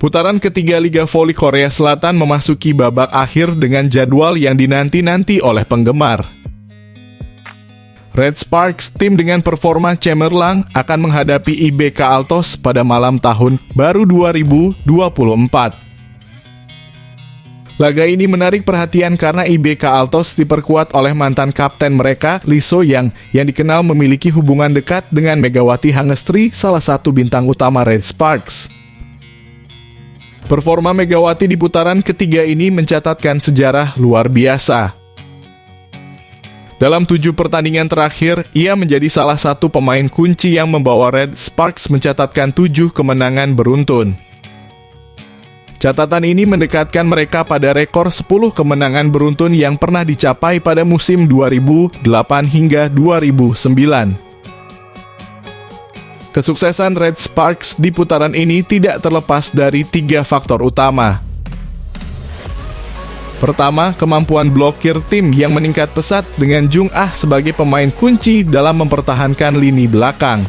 Putaran ketiga Liga Voli Korea Selatan memasuki babak akhir dengan jadwal yang dinanti-nanti oleh penggemar. Red Sparks, tim dengan performa cemerlang, akan menghadapi IBK Altos pada malam tahun baru 2024. Laga ini menarik perhatian karena IBK Altos diperkuat oleh mantan kapten mereka, Lee So-young, yang dikenal memiliki hubungan dekat dengan Megawati Hangestri, salah satu bintang utama Red Sparks. Performa Megawati di putaran ketiga ini mencatatkan sejarah luar biasa. Dalam 7 pertandingan terakhir, ia menjadi salah satu pemain kunci yang membawa Red Sparks mencatatkan 7 kemenangan beruntun. Catatan ini mendekatkan mereka pada rekor 10 kemenangan beruntun yang pernah dicapai pada musim 2008 hingga 2009. Kesuksesan Red Sparks di putaran ini tidak terlepas dari 3 faktor utama. Pertama, kemampuan blokir tim yang meningkat pesat dengan Jung Ah sebagai pemain kunci dalam mempertahankan lini belakang.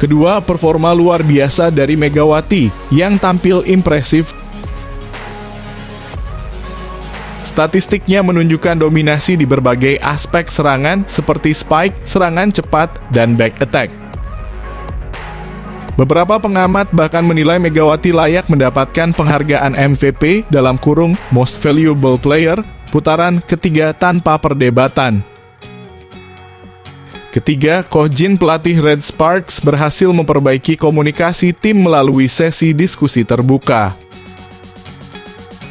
Kedua, performa luar biasa dari Megawati yang tampil impresif. Statistiknya menunjukkan dominasi di berbagai aspek serangan seperti spike, serangan cepat, dan back attack. Beberapa pengamat bahkan menilai Megawati layak mendapatkan penghargaan MVP dalam kurung Most Valuable Player putaran ketiga tanpa perdebatan. Ketiga, Ko Jin, pelatih Red Sparks, berhasil memperbaiki komunikasi tim melalui sesi diskusi terbuka.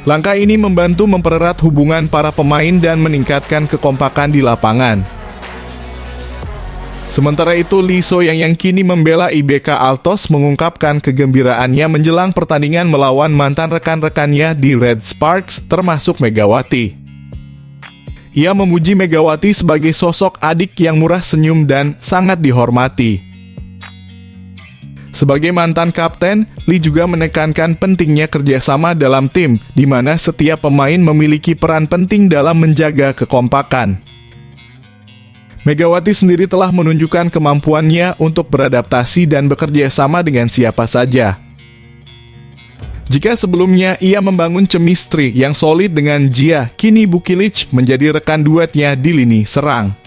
Langkah ini membantu mempererat hubungan para pemain dan meningkatkan kekompakan di lapangan. Sementara itu, Lee So-young yang kini membela IBK Altos mengungkapkan kegembiraannya menjelang pertandingan melawan mantan rekan-rekannya di Red Sparks, termasuk Megawati. Ia memuji Megawati sebagai sosok adik yang murah senyum dan sangat dihormati. Sebagai mantan kapten, Lee juga menekankan pentingnya kerjasama dalam tim, di mana setiap pemain memiliki peran penting dalam menjaga kekompakan. Megawati sendiri telah menunjukkan kemampuannya untuk beradaptasi dan bekerja sama dengan siapa saja. Jika sebelumnya ia membangun chemistry yang solid dengan Jia, kini Bukilic menjadi rekan duetnya di lini serang.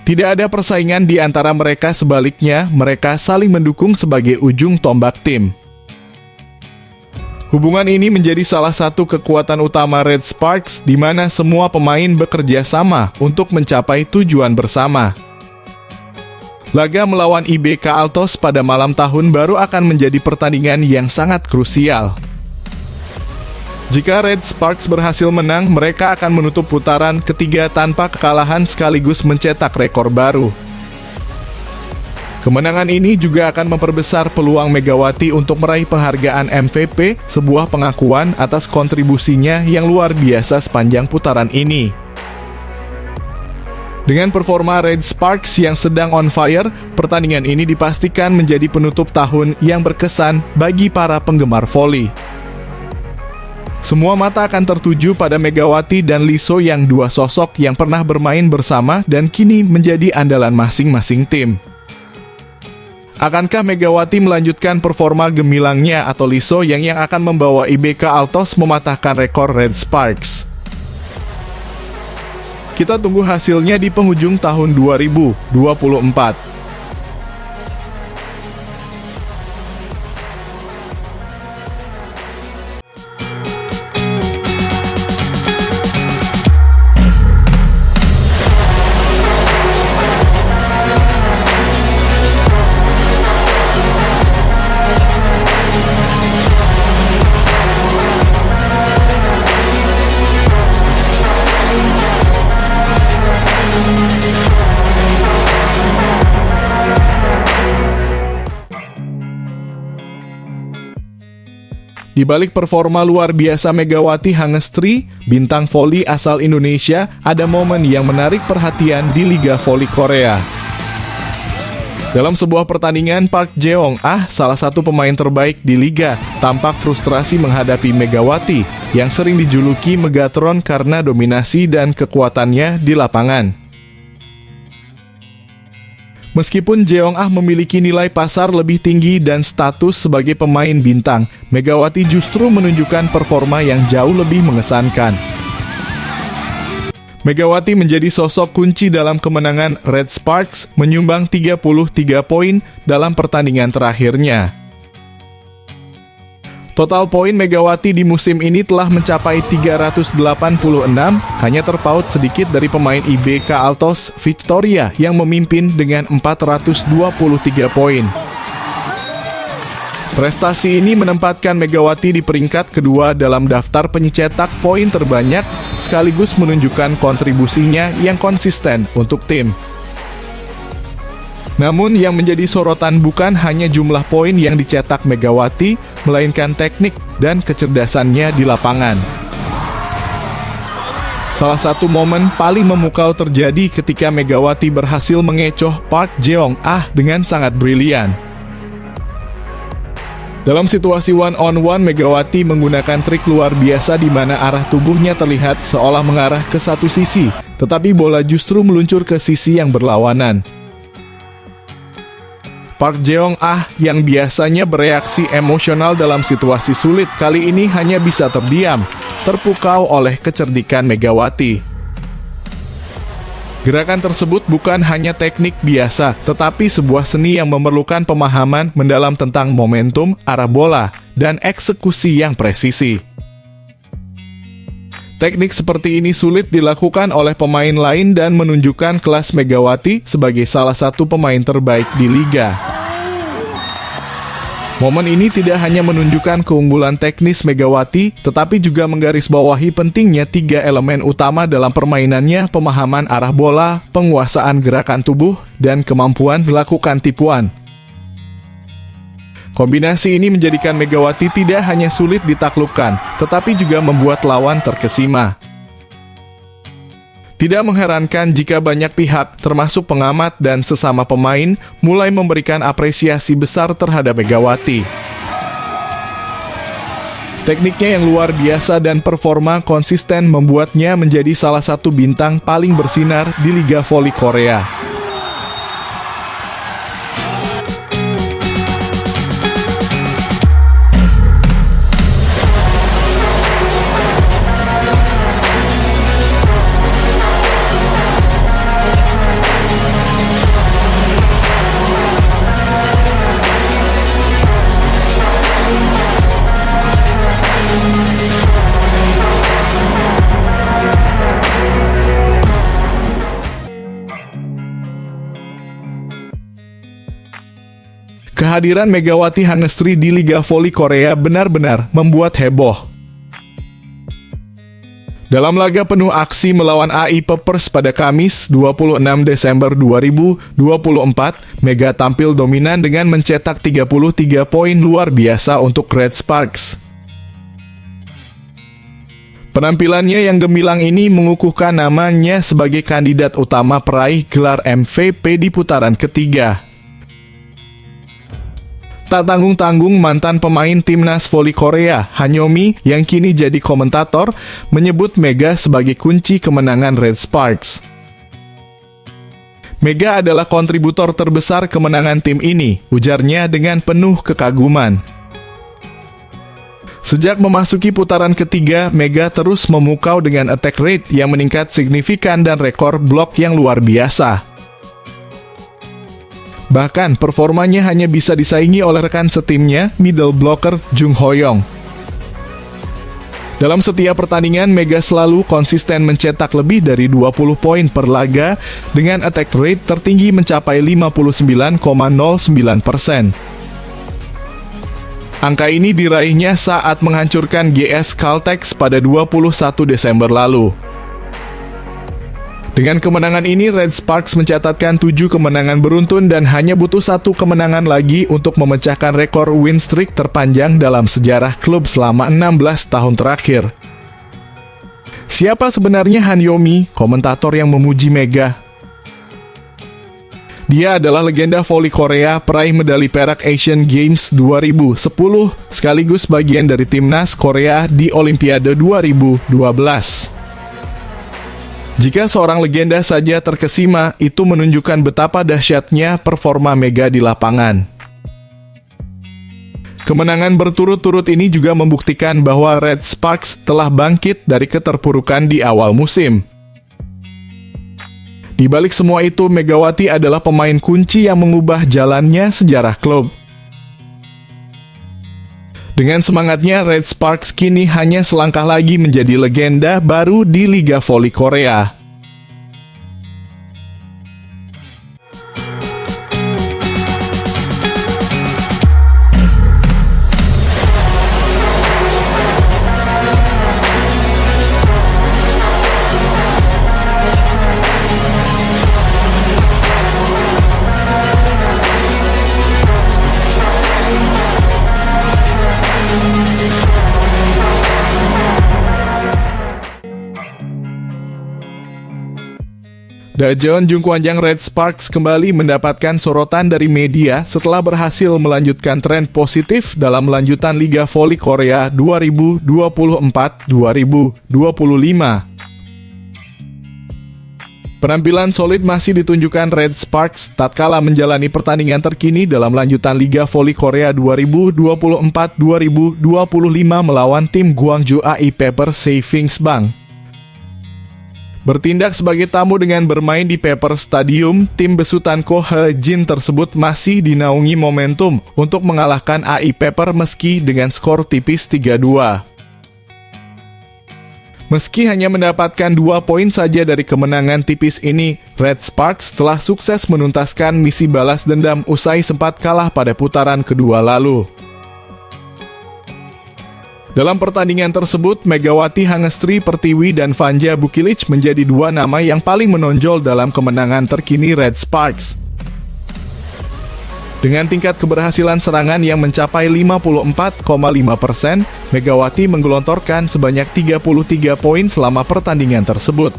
Tidak ada persaingan di antara mereka, sebaliknya mereka saling mendukung sebagai ujung tombak tim. Hubungan ini menjadi salah satu kekuatan utama Red Sparks, di mana semua pemain bekerja sama untuk mencapai tujuan bersama. Laga melawan IBK Altos pada malam tahun baru akan menjadi pertandingan yang sangat krusial. Jika Red Sparks berhasil menang, mereka akan menutup putaran ketiga tanpa kekalahan sekaligus mencetak rekor baru. Kemenangan ini juga akan memperbesar peluang Megawati untuk meraih penghargaan MVP, sebuah pengakuan atas kontribusinya yang luar biasa sepanjang putaran ini. Dengan performa Red Sparks yang sedang on fire, pertandingan ini dipastikan menjadi penutup tahun yang berkesan bagi para penggemar voli. Semua mata akan tertuju pada Megawati dan Lee So-young, dua sosok yang pernah bermain bersama dan kini menjadi andalan masing-masing tim. Akankah Megawati melanjutkan performa gemilangnya atau Lee So-young yang akan membawa IBK Altos mematahkan rekor Red Sparks? Kita tunggu hasilnya di penghujung tahun 2024. Di balik performa luar biasa Megawati Hangestri, bintang voli asal Indonesia, ada momen yang menarik perhatian di Liga Voli Korea. Dalam sebuah pertandingan, Park Jeong-ah, salah satu pemain terbaik di liga, tampak frustrasi menghadapi Megawati yang sering dijuluki Megatron karena dominasi dan kekuatannya di lapangan. Meskipun Jeong Ah memiliki nilai pasar lebih tinggi dan status sebagai pemain bintang, Megawati justru menunjukkan performa yang jauh lebih mengesankan. Megawati menjadi sosok kunci dalam kemenangan Red Sparks, menyumbang 33 poin dalam pertandingan terakhirnya. Total poin Megawati di musim ini telah mencapai 386, hanya terpaut sedikit dari pemain IBK Altos Victoria yang memimpin dengan 423 poin. Prestasi ini menempatkan Megawati di peringkat kedua dalam daftar pencetak poin terbanyak, sekaligus menunjukkan kontribusinya yang konsisten untuk tim. Namun yang menjadi sorotan bukan hanya jumlah poin yang dicetak Megawati, melainkan teknik dan kecerdasannya di lapangan. Salah satu momen paling memukau terjadi ketika Megawati berhasil mengecoh Park Jeong Ah dengan sangat brilian. Dalam situasi one-on-one, Megawati menggunakan trik luar biasa di mana arah tubuhnya terlihat seolah mengarah ke satu sisi, tetapi bola justru meluncur ke sisi yang berlawanan. Park Jeong Ah yang biasanya bereaksi emosional dalam situasi sulit kali ini hanya bisa terdiam, terpukau oleh kecerdikan Megawati. Gerakan tersebut bukan hanya teknik biasa, tetapi sebuah seni yang memerlukan pemahaman mendalam tentang momentum, arah bola, dan eksekusi yang presisi. Teknik seperti ini sulit dilakukan oleh pemain lain dan menunjukkan kelas Megawati sebagai salah satu pemain terbaik di liga. Momen ini tidak hanya menunjukkan keunggulan teknis Megawati, tetapi juga menggarisbawahi pentingnya 3 elemen utama dalam permainannya: pemahaman arah bola, penguasaan gerakan tubuh, dan kemampuan melakukan tipuan. Kombinasi ini menjadikan Megawati tidak hanya sulit ditaklukkan, tetapi juga membuat lawan terkesima. Tidak mengherankan jika banyak pihak, termasuk pengamat dan sesama pemain, mulai memberikan apresiasi besar terhadap Megawati. Tekniknya yang luar biasa dan performa konsisten membuatnya menjadi salah satu bintang paling bersinar di Liga Voli Korea. Kehadiran Megawati Hangestri di Liga Voli Korea benar-benar membuat heboh. Dalam laga penuh aksi melawan AI Peppers pada Kamis 26 Desember 2024, Mega tampil dominan dengan mencetak 33 poin luar biasa untuk Red Sparks. Penampilannya yang gemilang ini mengukuhkan namanya sebagai kandidat utama peraih gelar MVP di putaran ketiga. Tak tanggung-tanggung, mantan pemain timnas voli Korea, Han Yo-mi, yang kini jadi komentator, menyebut Mega sebagai kunci kemenangan Red Sparks. Mega adalah kontributor terbesar kemenangan tim ini, ujarnya dengan penuh kekaguman. Sejak memasuki putaran ketiga, Mega terus memukau dengan attack rate yang meningkat signifikan dan rekor blok yang luar biasa. Bahkan, performanya hanya bisa disaingi oleh rekan setimnya, middle blocker Jung Ho-young. Dalam setiap pertandingan, Mega selalu konsisten mencetak lebih dari 20 poin per laga dengan attack rate tertinggi mencapai 59,09%. Angka ini diraihnya saat menghancurkan GS Caltex pada 21 Desember lalu. Dengan kemenangan ini, Red Sparks mencatatkan 7 kemenangan beruntun dan hanya butuh 1 kemenangan lagi untuk memecahkan rekor win streak terpanjang dalam sejarah klub selama 16 tahun terakhir. Siapa sebenarnya Han Yo-mi, komentator yang memuji Mega? Dia adalah legenda voli Korea, peraih medali perak Asian Games 2010, sekaligus bagian dari timnas Korea di Olimpiade 2012. Jika seorang legenda saja terkesima, itu menunjukkan betapa dahsyatnya performa Mega di lapangan. Kemenangan berturut-turut ini juga membuktikan bahwa Red Sparks telah bangkit dari keterpurukan di awal musim. Di balik semua itu, Megawati adalah pemain kunci yang mengubah jalannya sejarah klub. Dengan semangatnya, Red Sparks kini hanya selangkah lagi menjadi legenda baru di Liga Voli Korea. Daejeon Jungkwanjang Red Sparks kembali mendapatkan sorotan dari media setelah berhasil melanjutkan tren positif dalam lanjutan Liga Voli Korea 2024-2025. Penampilan solid masih ditunjukkan Red Sparks tatkala menjalani pertandingan terkini dalam lanjutan Liga Voli Korea 2024-2025 melawan tim Gwangju AI Pepper Savings Bank. Bertindak sebagai tamu dengan bermain di Pepper Stadium, tim besutan Ko He-jin tersebut masih dinaungi momentum untuk mengalahkan AI Pepper meski dengan skor tipis 3-2. Meski hanya mendapatkan 2 poin saja dari kemenangan tipis ini, Red Sparks telah sukses menuntaskan misi balas dendam usai sempat kalah pada putaran kedua lalu. Dalam pertandingan tersebut, Megawati Hangestri Pertiwi dan Vanja Bukilic menjadi 2 nama yang paling menonjol dalam kemenangan terkini Red Sparks. Dengan tingkat keberhasilan serangan yang mencapai 54,5%, Megawati menggelontorkan sebanyak 33 poin selama pertandingan tersebut.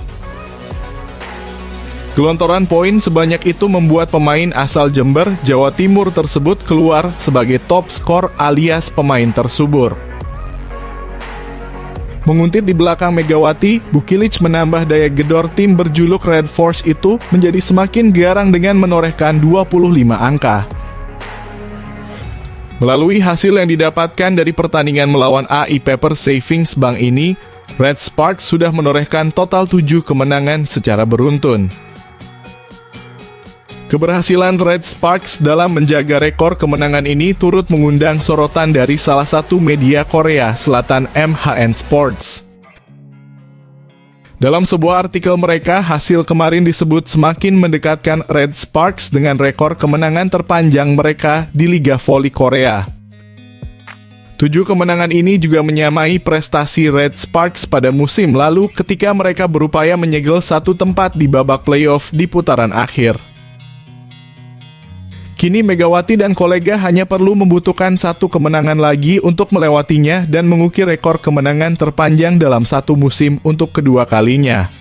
Gelontoran poin sebanyak itu membuat pemain asal Jember, Jawa Timur tersebut keluar sebagai top skor alias pemain tersubur. Menguntit di belakang Megawati, Bukilic menambah daya gedor tim berjuluk Red Force itu menjadi semakin garang dengan menorehkan 25 angka. Melalui hasil yang didapatkan dari pertandingan melawan AI Pepper Savings Bank ini, Red Sparks sudah menorehkan total 7 kemenangan secara beruntun. Keberhasilan Red Sparks dalam menjaga rekor kemenangan ini turut mengundang sorotan dari salah satu media Korea Selatan, MHN Sports. Dalam sebuah artikel mereka, hasil kemarin disebut semakin mendekatkan Red Sparks dengan rekor kemenangan terpanjang mereka di Liga Voli Korea. 7 kemenangan ini juga menyamai prestasi Red Sparks pada musim lalu ketika mereka berupaya menyegel 1 tempat di babak playoff di putaran akhir. Kini Megawati dan kolega hanya perlu membutuhkan 1 kemenangan lagi untuk melewatinya dan mengukir rekor kemenangan terpanjang dalam 1 musim untuk kedua kalinya.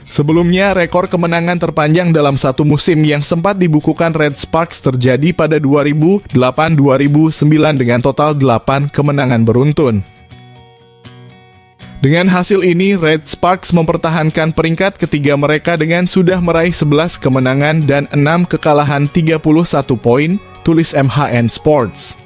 Sebelumnya, rekor kemenangan terpanjang dalam 1 musim yang sempat dibukukan Red Sparks terjadi pada 2008-2009 dengan total 8 kemenangan beruntun. Dengan hasil ini, Red Sparks mempertahankan peringkat ketiga mereka dengan sudah meraih 11 kemenangan dan 6 kekalahan 31 poin, tulis MHN Sports.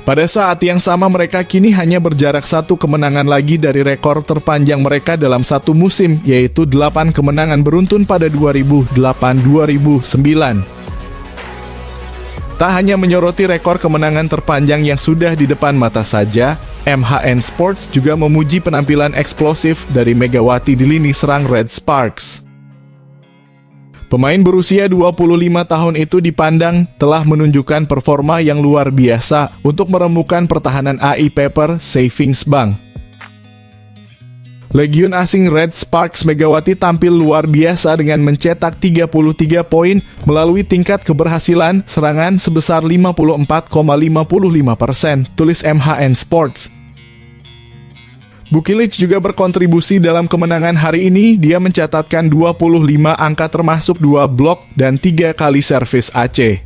Pada saat yang sama mereka kini hanya berjarak 1 kemenangan lagi dari rekor terpanjang mereka dalam 1 musim, yaitu 8 kemenangan beruntun pada 2008-2009. Tak hanya menyoroti rekor kemenangan terpanjang yang sudah di depan mata saja, MHN Sports juga memuji penampilan eksplosif dari Megawati di lini serang Red Sparks. Pemain berusia 25 tahun itu dipandang telah menunjukkan performa yang luar biasa untuk merembukan pertahanan AI Pepper Savings Bank. Legiun asing Red Sparks Megawati tampil luar biasa dengan mencetak 33 poin melalui tingkat keberhasilan serangan sebesar 54,55%, tulis MHN Sports. Bukilic juga berkontribusi dalam kemenangan hari ini. Dia mencatatkan 25 angka termasuk 2 blok dan 3 kali servis AC.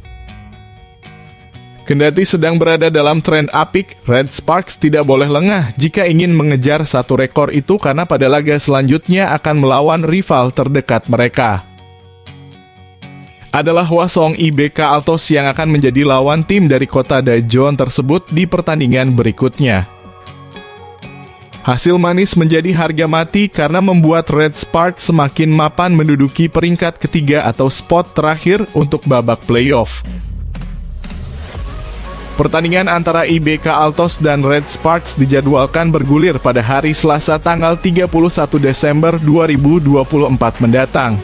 Kendati sedang berada dalam tren apik, Red Sparks tidak boleh lengah jika ingin mengejar satu rekor itu karena pada laga selanjutnya akan melawan rival terdekat mereka. Adalah Hwasong IBK Altos yang akan menjadi lawan tim dari kota Daejeon tersebut di pertandingan berikutnya. Hasil manis menjadi harga mati karena membuat Red Sparks semakin mapan menduduki peringkat ketiga atau spot terakhir untuk babak playoff. Pertandingan antara IBK Altos dan Red Sparks dijadwalkan bergulir pada hari Selasa tanggal 31 Desember 2024 mendatang.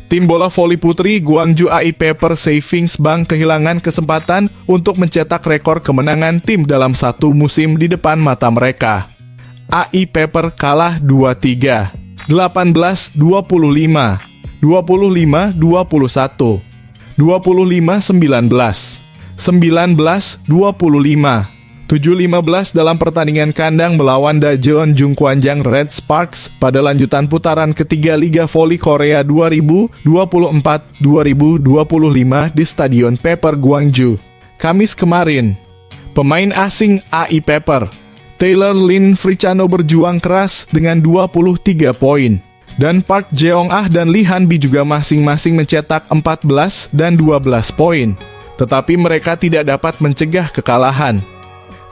Tim bola voli putri Gwangju AI Pepper Savings Bank kehilangan kesempatan untuk mencetak rekor kemenangan tim dalam satu musim di depan mata mereka. AI Pepper kalah 2-3, 18-25, 25-21, 25-19, 19-25, 7-15 dalam pertandingan kandang melawan Daejeon Jungkwanjang Red Sparks pada lanjutan putaran ketiga Liga Voli Korea 2024-2025 di Stadion Pepper Gwangju, Kamis kemarin. Pemain asing AI Pepper, Taylor Lin Fricano berjuang keras dengan 23 poin, dan Park Jeong-ah dan Lee Han-bi juga masing-masing mencetak 14 dan 12 poin, tetapi mereka tidak dapat mencegah kekalahan.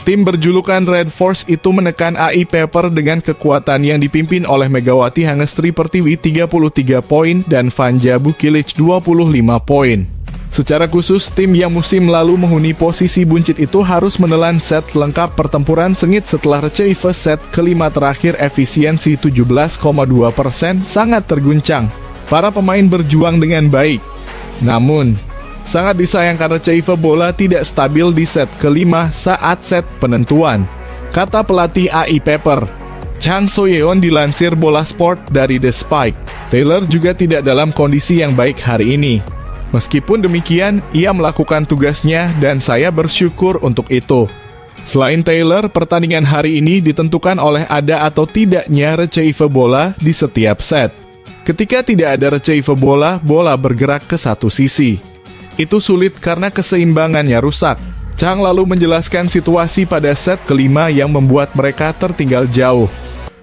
Tim berjulukan Red Force itu menekan AI Pepper dengan kekuatan yang dipimpin oleh Megawati Hangestri Pertiwi 33 poin dan Vanja Bukilic 25 poin. Secara khusus, tim yang musim lalu menghuni posisi buncit itu harus menelan set lengkap pertempuran sengit setelah Receive set kelima terakhir efisiensi 17,2% sangat terguncang. Para pemain berjuang dengan baik. Namun, sangat disayangkan Receive bola tidak stabil di set kelima saat set penentuan, kata pelatih AI Pepper. Chang So-yeon dilansir Bola Sport dari The Spike. Taylor juga tidak dalam kondisi yang baik hari ini. Meskipun demikian, ia melakukan tugasnya dan saya bersyukur untuk itu. Selain Taylor, pertandingan hari ini ditentukan oleh ada atau tidaknya Receive bola di setiap set. Ketika tidak ada Receive bola, bola bergerak ke satu sisi. Itu sulit karena keseimbangannya rusak. Chang lalu menjelaskan situasi pada set kelima yang membuat mereka tertinggal jauh.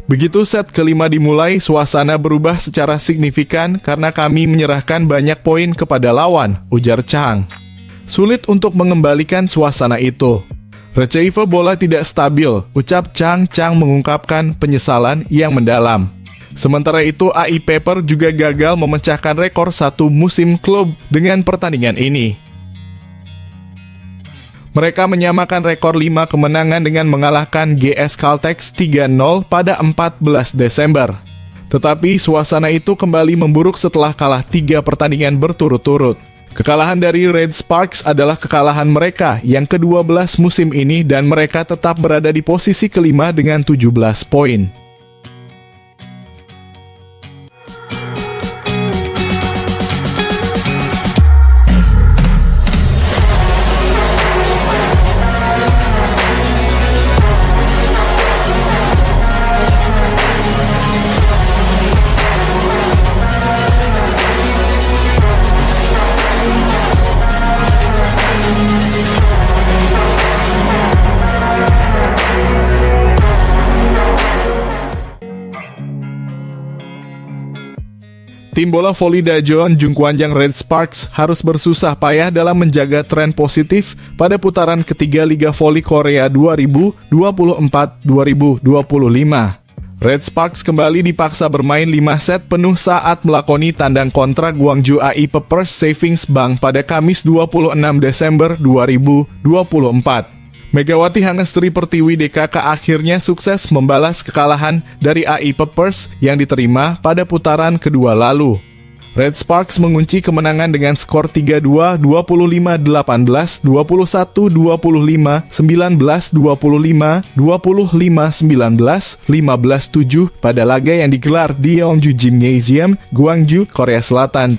Begitu set kelima dimulai, suasana berubah secara signifikan karena kami menyerahkan banyak poin kepada lawan, ujar Chang. Sulit untuk mengembalikan suasana itu. Receive bola tidak stabil, ucap Chang. Chang mengungkapkan penyesalan yang mendalam. Sementara itu, AI Pepper juga gagal memecahkan rekor satu musim klub dengan pertandingan ini. Mereka menyamakan rekor 5 kemenangan dengan mengalahkan GS Caltex 3-0 pada 14 Desember. Tetapi suasana itu kembali memburuk setelah kalah 3 pertandingan berturut-turut. Kekalahan dari Red Sparks adalah kekalahan mereka yang ke-12 musim ini dan mereka tetap berada di posisi kelima dengan 17 poin. Tim bola voli Daejeon Jungkwanjang Red Sparks harus bersusah payah dalam menjaga tren positif pada putaran ketiga Liga Voli Korea 2024-2025. Red Sparks kembali dipaksa bermain 5 set penuh saat melakoni tandang kontra Gwangju AI Pepper Savings Bank pada Kamis 26 Desember 2024. Megawati Hangestri Pertiwi DKK akhirnya sukses membalas kekalahan dari AI Peppers yang diterima pada putaran kedua lalu. Red Sparks mengunci kemenangan dengan skor 3-2, 25-18, 21-25, 19-25, 25-19, 15-7 pada laga yang digelar di Yeongju Gymnasium, Gwangju, Korea Selatan.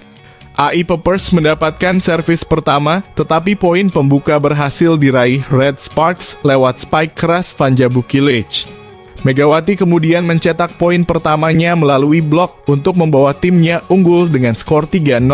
AI Peppers mendapatkan servis pertama, tetapi poin pembuka berhasil diraih Red Sparks lewat spike keras Vanja Bukilic. Megawati kemudian mencetak poin pertamanya melalui blok untuk membawa timnya unggul dengan skor 3-0.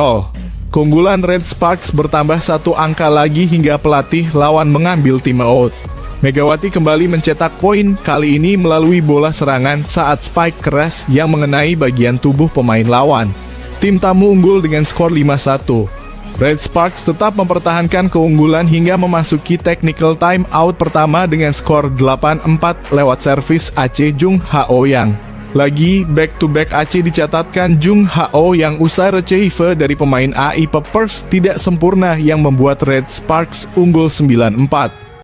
Keunggulan Red Sparks bertambah satu angka lagi hingga pelatih lawan mengambil timeout. Megawati kembali mencetak poin, kali ini melalui bola serangan saat spike keras yang mengenai bagian tubuh pemain lawan. Tim tamu unggul dengan skor 5-1. Red Sparks tetap mempertahankan keunggulan hingga memasuki technical time out pertama dengan skor 8-4 lewat servis Ace Jung Haoyang. Lagi back-to-back Ace dicatatkan Jung Hao yang usai receive dari pemain AI Peppers tidak sempurna yang membuat Red Sparks unggul 9-4.